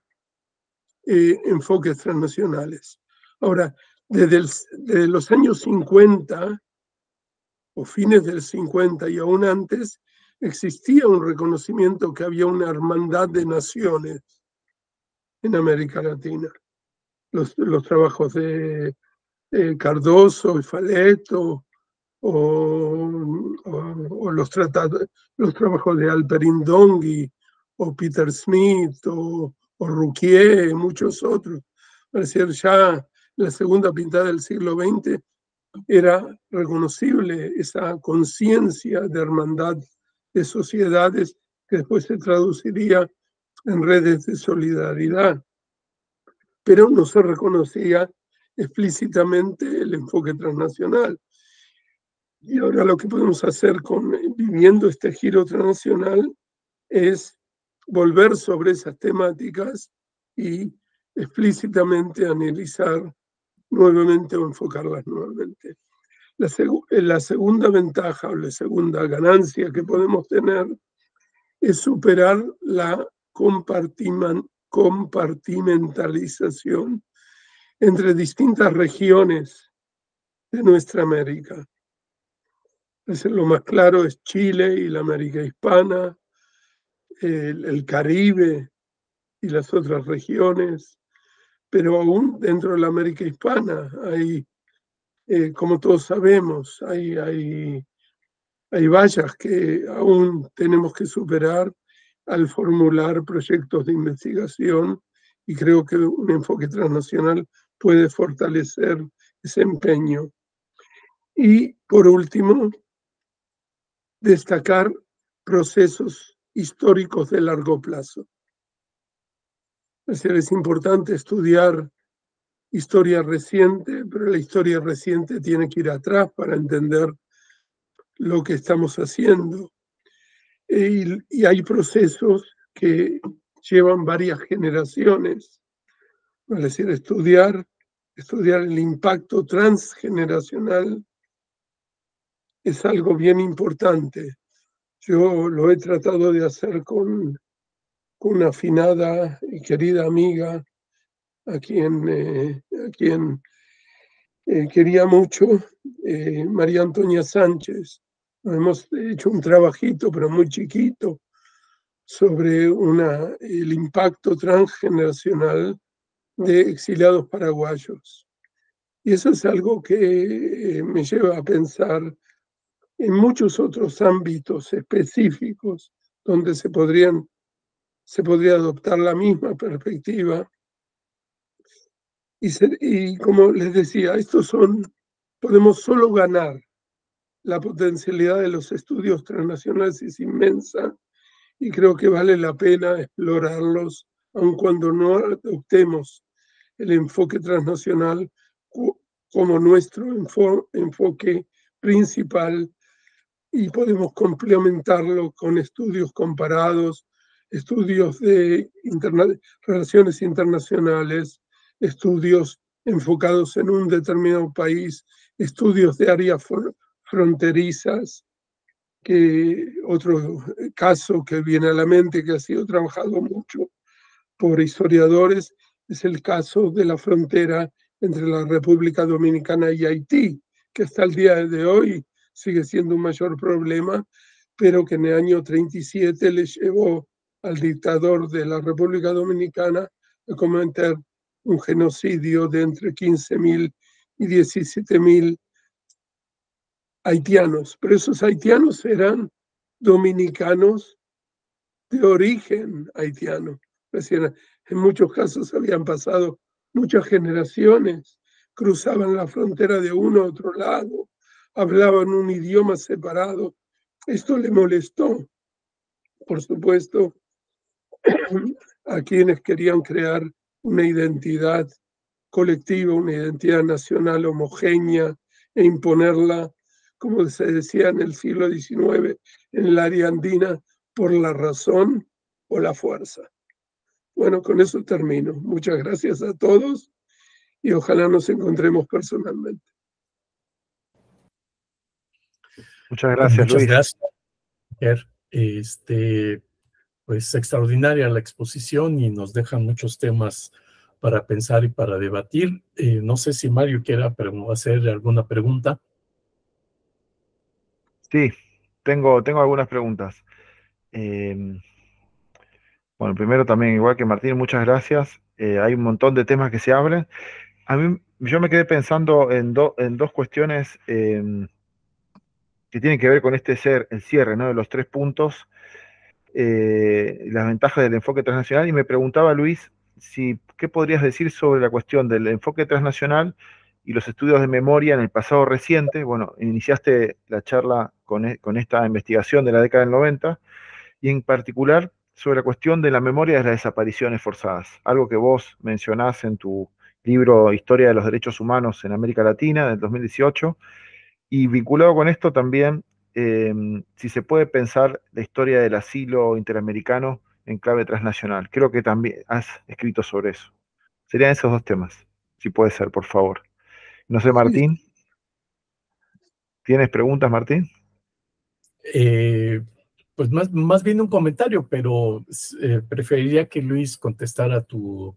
enfoques transnacionales. Ahora, desde los años 50 o fines del 50 y aún antes, existía un reconocimiento que había una hermandad de naciones en América Latina. Los trabajos de Cardoso y Faleto, o los trabajos de Alperin Dongui, o Peter Smith, o Rouquier, y muchos otros. Es decir, ya en la segunda mitad del siglo XX era reconocible esa conciencia de hermandad de sociedades que después se traduciría en redes de solidaridad, pero no se reconocía explícitamente el enfoque transnacional. Y ahora lo que podemos hacer viviendo este giro transnacional es volver sobre esas temáticas y explícitamente analizar nuevamente o enfocarlas nuevamente. La segunda ventaja o la segunda ganancia que podemos tener es superar la compartimentalización entre distintas regiones de nuestra América. Lo más claro es Chile y la América hispana, el Caribe y las otras regiones, pero aún dentro de la América hispana hay, como todos sabemos, hay vallas que aún tenemos que superar al formular proyectos de investigación, y creo que un enfoque transnacional puede fortalecer ese empeño. Y por último, destacar procesos históricos de largo plazo. Es decir, es importante estudiar historia reciente, pero la historia reciente tiene que ir atrás para entender lo que estamos haciendo. Y hay procesos que llevan varias generaciones, es decir, estudiar el impacto transgeneracional es algo bien importante. Yo lo he tratado de hacer con una afinada y querida amiga a quien quería mucho, María Antonia Sánchez. Hemos hecho un trabajito, pero muy chiquito, sobre el impacto transgeneracional de exiliados paraguayos. Y eso es algo que me lleva a pensar en muchos otros ámbitos específicos donde se podría adoptar la misma perspectiva. Y como les decía, podemos solo ganar. La potencialidad de los estudios transnacionales es inmensa y creo que vale la pena explorarlos, aun cuando no adoptemos el enfoque transnacional como nuestro enfoque principal, y podemos complementarlo con estudios comparados, estudios de relaciones internacionales, estudios enfocados en un determinado país, estudios de áreas fronterizas, que otro caso que viene a la mente, que ha sido trabajado mucho por historiadores, es el caso de la frontera entre la República Dominicana y Haití, que hasta el día de hoy sigue siendo un mayor problema, pero que en el año 37 le llevó al dictador de la República Dominicana a cometer un genocidio de entre 15.000 y 17.000 haitianos. Pero esos haitianos eran dominicanos de origen haitiano. Es decir, en muchos casos habían pasado muchas generaciones, cruzaban la frontera de uno a otro lado, hablaban un idioma separado. Esto le molestó, por supuesto, a quienes querían crear una identidad colectiva, una identidad nacional homogénea e imponerla, como se decía en el siglo XIX, en el área andina, por la razón o la fuerza. Bueno, con eso termino. Muchas gracias a todos y ojalá nos encontremos personalmente. Muchas gracias, Muchas Luis. gracias. Pues extraordinaria la exposición y nos deja muchos temas para pensar y para debatir. No sé si Mario quiera hacer alguna pregunta. Sí, tengo algunas preguntas. Bueno, primero también, igual que Martín, muchas gracias. Hay un montón de temas que se abren. Yo me quedé pensando en dos cuestiones que tienen que ver con el cierre, ¿no? De los 3 puntos, las ventajas del enfoque transnacional, y me preguntaba, Luis, ¿qué podrías decir sobre la cuestión del enfoque transnacional y los estudios de memoria en el pasado reciente? Bueno, iniciaste la charla con esta investigación de la década del 90, y en particular sobre la cuestión de la memoria de las desapariciones forzadas, algo que vos mencionás en tu libro Historia de los Derechos Humanos en América Latina, del 2018, y vinculado con esto también, si se puede pensar la historia del asilo interamericano en clave transnacional. Creo que también has escrito sobre eso. Serían esos dos temas, si puede ser, por favor. No sé, Martín. ¿Tienes preguntas, Martín? Pues más bien un comentario, pero preferiría que Luis contestara tus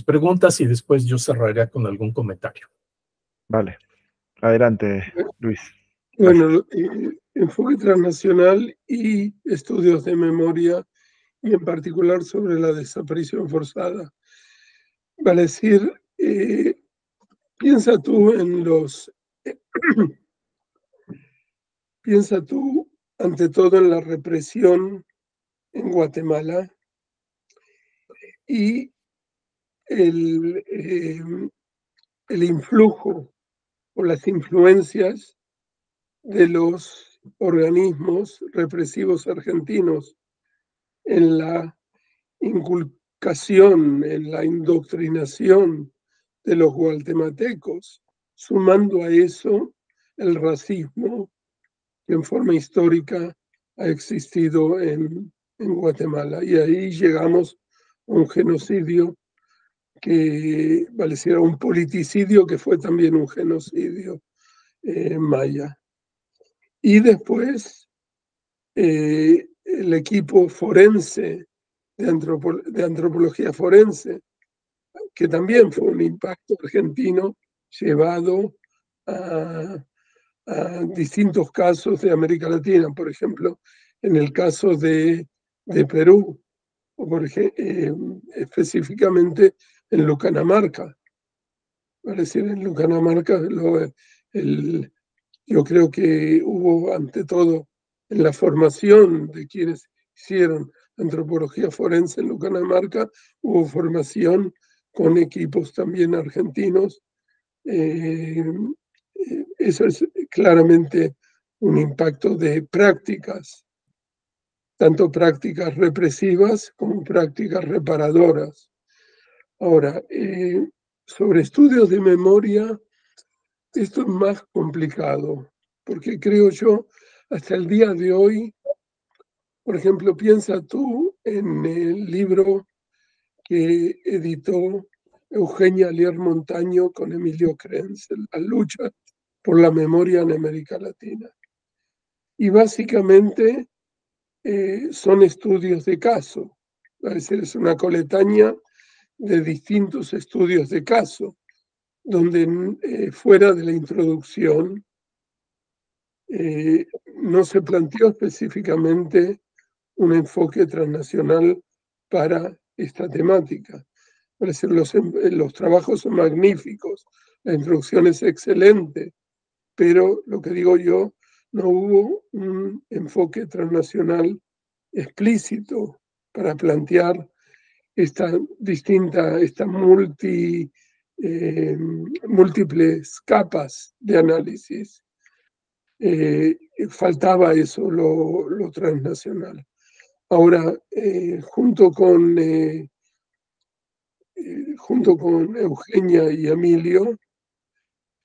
preguntas y después yo cerraría con algún comentario. Vale. Adelante, Luis. Bueno, enfoque transnacional y estudios de memoria, y en particular sobre la desaparición forzada. Vale decir, piensa tú piensa tú ante todo en la represión en Guatemala y el influjo o las influencias de los organismos represivos argentinos en la inculcación, en la indoctrinación de los guatemaltecos, sumando a eso el racismo que en forma histórica ha existido en Guatemala. Y ahí llegamos a un genocidio que pareciera un politicidio que fue también un genocidio maya. Y después el equipo forense de antropología forense, que también fue un impacto argentino llevado a distintos casos de América Latina, por ejemplo, en el caso de Perú, o por específicamente en Lucanamarca. Es decir, en Lucanamarca yo creo que hubo, ante todo, en la formación de quienes hicieron antropología forense en Lucanamarca, hubo formación con equipos también argentinos. Eso es claramente un impacto de prácticas, tanto prácticas represivas como prácticas reparadoras. Ahora, sobre estudios de memoria, esto es más complicado, porque creo yo, hasta el día de hoy, por ejemplo, piensa tú en el libro que editó Eugenia Alier Montaño con Emilio Krenz, La lucha por la memoria en América Latina. Y básicamente son estudios de caso, es decir, es una coletánea de distintos estudios de caso, donde fuera de la introducción no se planteó específicamente un enfoque transnacional para esta temática. Es decir, los trabajos son magníficos, la introducción es excelente, pero lo que digo yo, no hubo un enfoque transnacional explícito para plantear estas múltiples capas de análisis. Faltaba eso, lo transnacional. Ahora, junto con Eugenia y Emilio,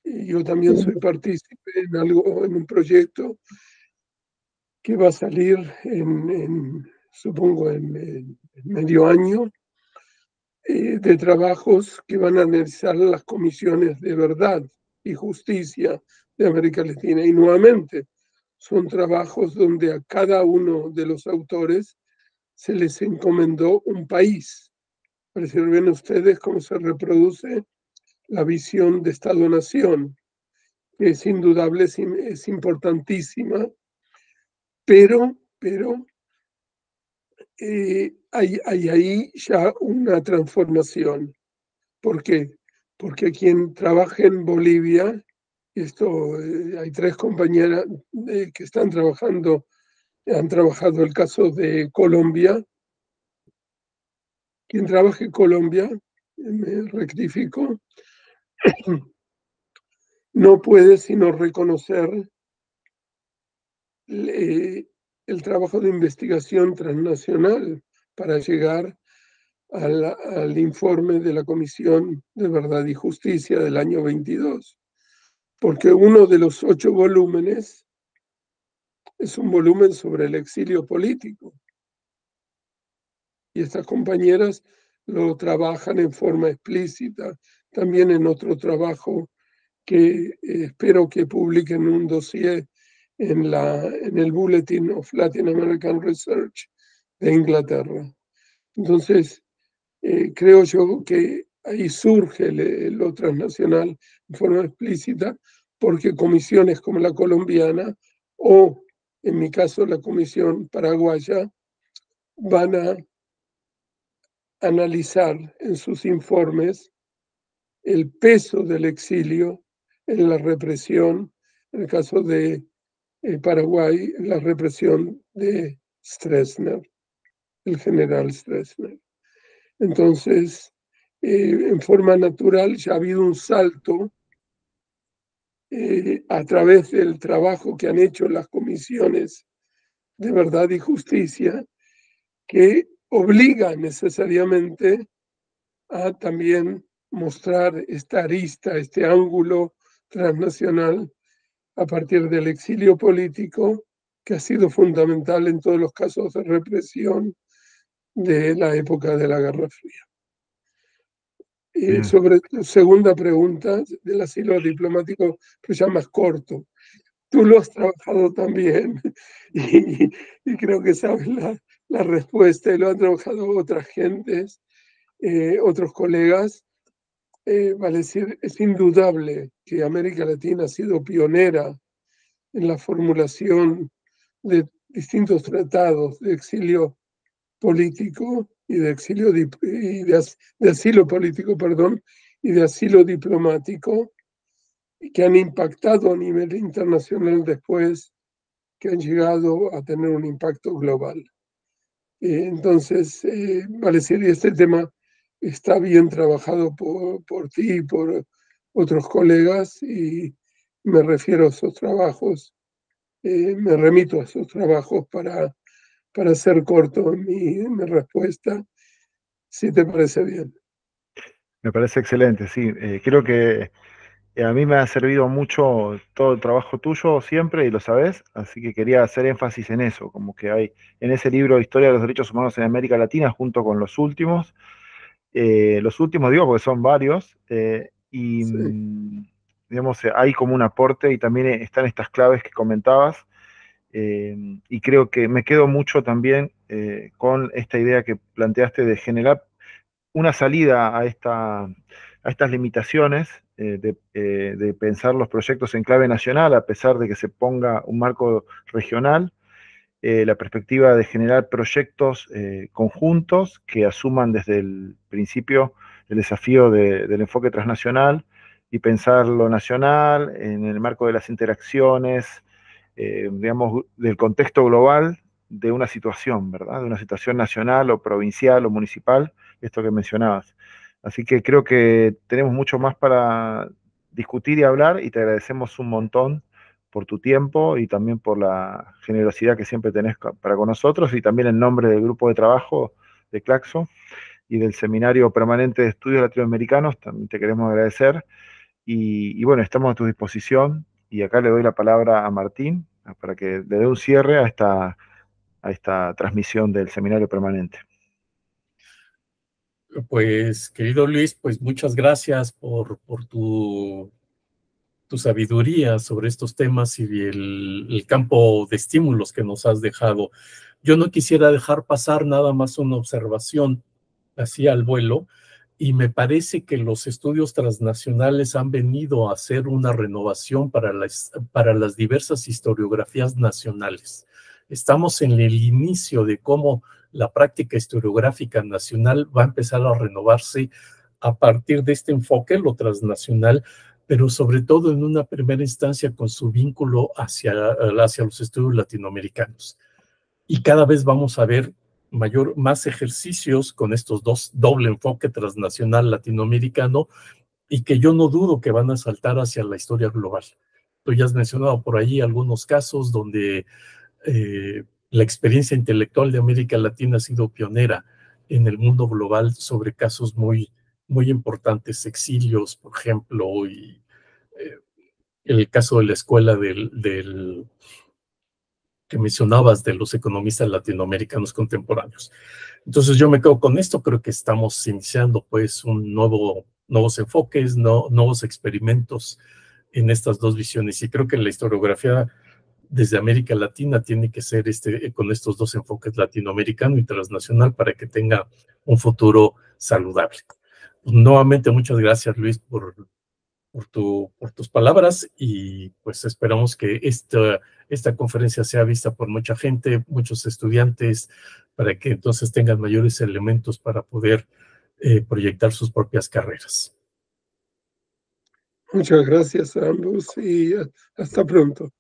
yo también soy partícipe en un proyecto que va a salir supongo, en medio año, de trabajos que van a analizar las comisiones de verdad y justicia de América Latina. Y nuevamente, son trabajos donde a cada uno de los autores se les encomendó un país. Para que ven ustedes cómo se reproduce la visión de Estado-Nación, que es indudable, es importantísima, pero hay ahí ya una transformación. ¿Por qué? Porque quien trabaja en Bolivia, hay 3 compañeras que han trabajado el caso de Colombia. Quien trabaja en Colombia, me rectifico, no puede sino reconocer el trabajo de investigación transnacional para llegar al informe de la Comisión de Verdad y Justicia del año 22, porque uno de los 8 volúmenes es un volumen sobre el exilio político. Y estas compañeras lo trabajan en forma explícita, también en otro trabajo que espero que publiquen un dossier en el Bulletin of Latin American Research de Inglaterra. Entonces, creo yo que ahí surge lo transnacional en forma explícita, porque comisiones como la colombiana o, en mi caso, la comisión paraguaya, van a analizar en sus informes el peso del exilio en la represión, en el caso de Paraguay, la represión de Stroessner, el general Stroessner. Entonces, en forma natural ya ha habido un salto a través del trabajo que han hecho las comisiones de verdad y justicia, que obliga necesariamente a también mostrar esta arista, este ángulo transnacional a partir del exilio político, que ha sido fundamental en todos los casos de represión de la época de la Guerra Fría. Sobre tu segunda pregunta del asilo diplomático, pues ya más corto. Tú lo has trabajado también y creo que sabes la respuesta, y lo han trabajado otras gentes, otros colegas. Vale decir, es indudable que América Latina ha sido pionera en la formulación de distintos tratados de exilio político y de exilio y de asilo político, perdón, y de asilo diplomático, que han impactado a nivel internacional después, que han llegado a tener un impacto global. Entonces, vale decir, este tema está bien trabajado por ti y por otros colegas, y me refiero a esos trabajos, me remito a esos trabajos para ser corto en mi respuesta, si te parece bien. Me parece excelente, sí. Creo que a mí me ha servido mucho todo el trabajo tuyo siempre y lo sabés, así que quería hacer énfasis en eso, como que hay en ese libro Historia de los Derechos Humanos en América Latina, junto con los últimos digo porque son varios, Sí. Digamos, hay como un aporte y también están estas claves que comentabas, y creo que me quedo mucho también con esta idea que planteaste de generar una salida a estas limitaciones, de pensar los proyectos en clave nacional, a pesar de que se ponga un marco regional, la perspectiva de generar proyectos conjuntos que asuman desde el principio el desafío del enfoque transnacional y pensar lo nacional en el marco de las interacciones, digamos, del contexto global de una situación, ¿verdad? De una situación nacional o provincial o municipal, esto que mencionabas. Así que creo que tenemos mucho más para discutir y hablar, y te agradecemos un montón por tu tiempo y también por la generosidad que siempre tenés para con nosotros, y también en nombre del grupo de trabajo de Claxo y del Seminario Permanente de Estudios Latinoamericanos, también te queremos agradecer. Y bueno, estamos a tu disposición, y acá le doy la palabra a Martín para que le dé un cierre a esta transmisión del Seminario Permanente. Pues, querido Luis, pues muchas gracias por tu sabiduría sobre estos temas y el campo de estímulos que nos has dejado. Yo no quisiera dejar pasar nada más una observación así al vuelo, y me parece que los estudios transnacionales han venido a hacer una renovación para las diversas historiografías nacionales. Estamos en el inicio de cómo la práctica historiográfica nacional va a empezar a renovarse a partir de este enfoque, lo transnacional, pero sobre todo en una primera instancia con su vínculo hacia los estudios latinoamericanos. Y cada vez vamos a ver más ejercicios con estos dos, doble enfoque transnacional latinoamericano, y que yo no dudo que van a saltar hacia la historia global. Tú ya has mencionado por ahí algunos casos donde la experiencia intelectual de América Latina ha sido pionera en el mundo global sobre casos muy, muy importantes, exilios, por ejemplo, y el caso de la escuela que mencionabas de los economistas latinoamericanos contemporáneos. Entonces yo me quedo con esto, creo que estamos iniciando pues nuevos enfoques, nuevos experimentos en estas dos visiones, y creo que la historiografía desde América Latina tiene que ser con estos dos enfoques, latinoamericano y transnacional, para que tenga un futuro saludable. Nuevamente, muchas gracias, Luis, por tus palabras, y pues esperamos que esta conferencia sea vista por mucha gente, muchos estudiantes, para que entonces tengan mayores elementos para poder proyectar sus propias carreras. Muchas gracias a ambos y hasta pronto.